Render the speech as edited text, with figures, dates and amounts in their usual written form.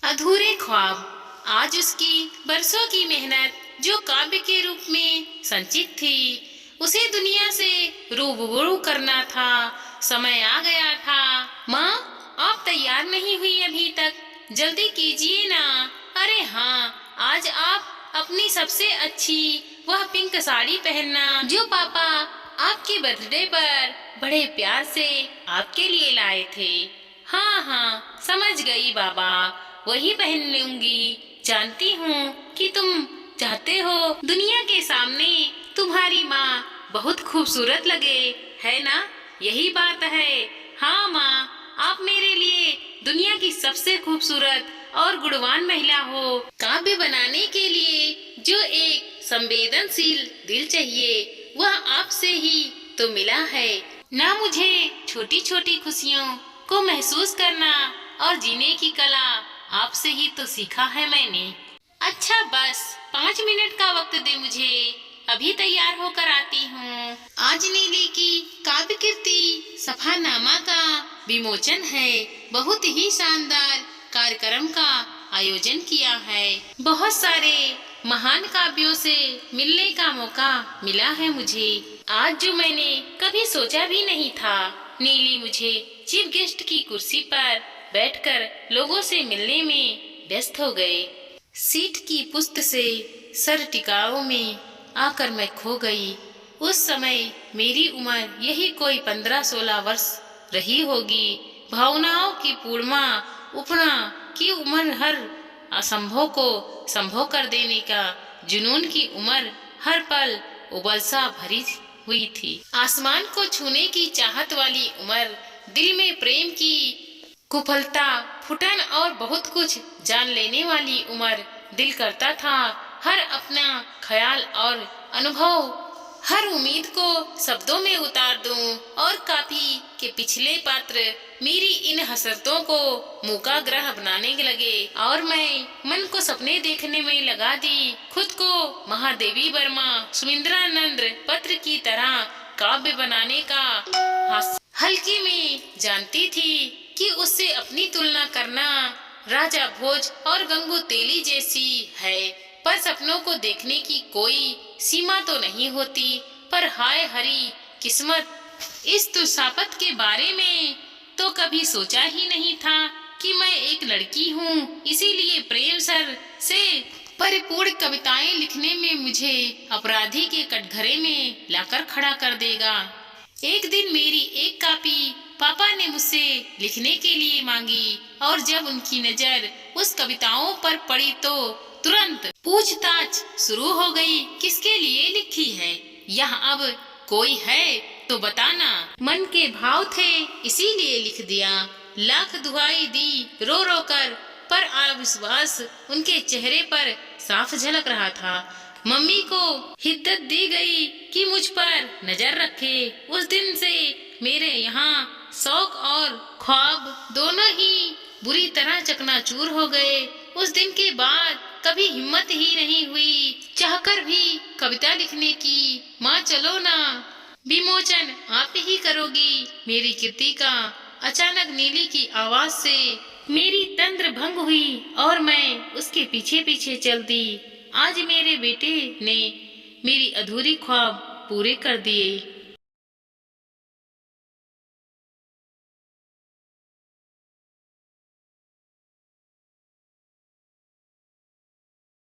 अधूरे ख्वाब। आज उसकी बरसों की मेहनत जो काव्य के रूप में संचित थी, उसे दुनिया से रूबरू करना था। समय आ गया था। माँ, आप तैयार नहीं हुई अभी तक, जल्दी कीजिए ना। अरे हाँ, आज आप अपनी सबसे अच्छी वह पिंक साड़ी पहनना जो पापा आपके बर्थडे पर बड़े प्यार से आपके लिए लाए थे। हाँ हाँ, समझ गई बाबा, वही पहन लूंगी। जानती हूँ कि तुम चाहते हो दुनिया के सामने तुम्हारी माँ बहुत खूबसूरत लगे, है ना? यही बात है। हाँ माँ, आप मेरे लिए दुनिया की सबसे खूबसूरत और गुणवान महिला हो। काव्य बनाने के लिए जो एक संवेदनशील दिल चाहिए, वह आपसे ही तो मिला है ना। मुझे छोटी छोटी खुशियों को महसूस करना और जीने की कला आपसे ही तो सीखा है मैंने। अच्छा, बस 5 मिनट का वक्त दे मुझे, अभी तैयार होकर आती हूँ। आज नीली की काव्य कृति सफानामा का विमोचन है। बहुत ही शानदार कार्यक्रम का आयोजन किया है। बहुत सारे महान काव्यों से मिलने का मौका मिला है मुझे, आज जो मैंने कभी सोचा भी नहीं था। नीली मुझे चीफ गेस्ट की कुर्सी पर बैठकर लोगों से मिलने में व्यस्त हो गए। सीट की पुस्त से सर टिकाओ में आकर मैं खो गई। उस समय मेरी उम्र यही कोई 15-16 वर्ष रही होगी। भावनाओं की पूर्णा उपना की उम्र, हर असंभव को संभव कर देने का जुनून की उम्र, हर पल उबलसा भरी हुई थी। आसमान को छूने की चाहत वाली उम्र, दिल में प्रेम की कुफलता फुटन और बहुत कुछ जान लेने वाली उम्र। दिल करता था हर अपना ख्याल और अनुभव, हर उम्मीद को शब्दों में उतार दूं और काफी के पिछले पात्र मेरी इन हसरतों को मूकाग्रह बनाने लगे और मैं मन को सपने देखने में लगा दी। खुद को महादेवी वर्मा, सुमिंद्रानंद पत्र की तरह काव्य बनाने का हल्के में जानती थी कि उससे अपनी तुलना करना राजा भोज और गंगू तेली जैसी है। पर सपनों को देखने की कोई सीमा तो नहीं होती। पर हाय हरी किस्मत, इस तुसापत के बारे में तो कभी सोचा ही नहीं था कि मैं एक लड़की हूँ, इसीलिए प्रेम सर से परिपूर्ण कविताएं लिखने में मुझे अपराधी के कटघरे में लाकर खड़ा कर देगा। एक दिन मेरी एक कॉपी पापा ने मुझसे लिखने के लिए मांगी और जब उनकी नजर उस कविताओं पर पड़ी तो तुरंत पूछताछ शुरू हो गई, किसके लिए लिखी है? यहाँ अब कोई है तो बताना। मन के भाव थे इसीलिए लिख दिया। लाख दुआई दी रो रो कर, पर अविश्वास उनके चेहरे पर साफ झलक रहा था। मम्मी को हिद्दत दी गई कि मुझ पर नजर रखे। उस दिन से मेरे यहाँ शौक और ख्वाब दोनों ही बुरी तरह चकनाचूर हो गए। उस दिन के बाद कभी हिम्मत ही नहीं हुई चाहकर भी कविता लिखने की। माँ चलो ना, विमोचन आप ही करोगी मेरी कृति का। अचानक नीली की आवाज से मेरी तंद्र भंग हुई और मैं उसके पीछे पीछे चल दी। आज मेरे बेटे ने मेरी अधूरी ख्वाब पूरे कर दिए।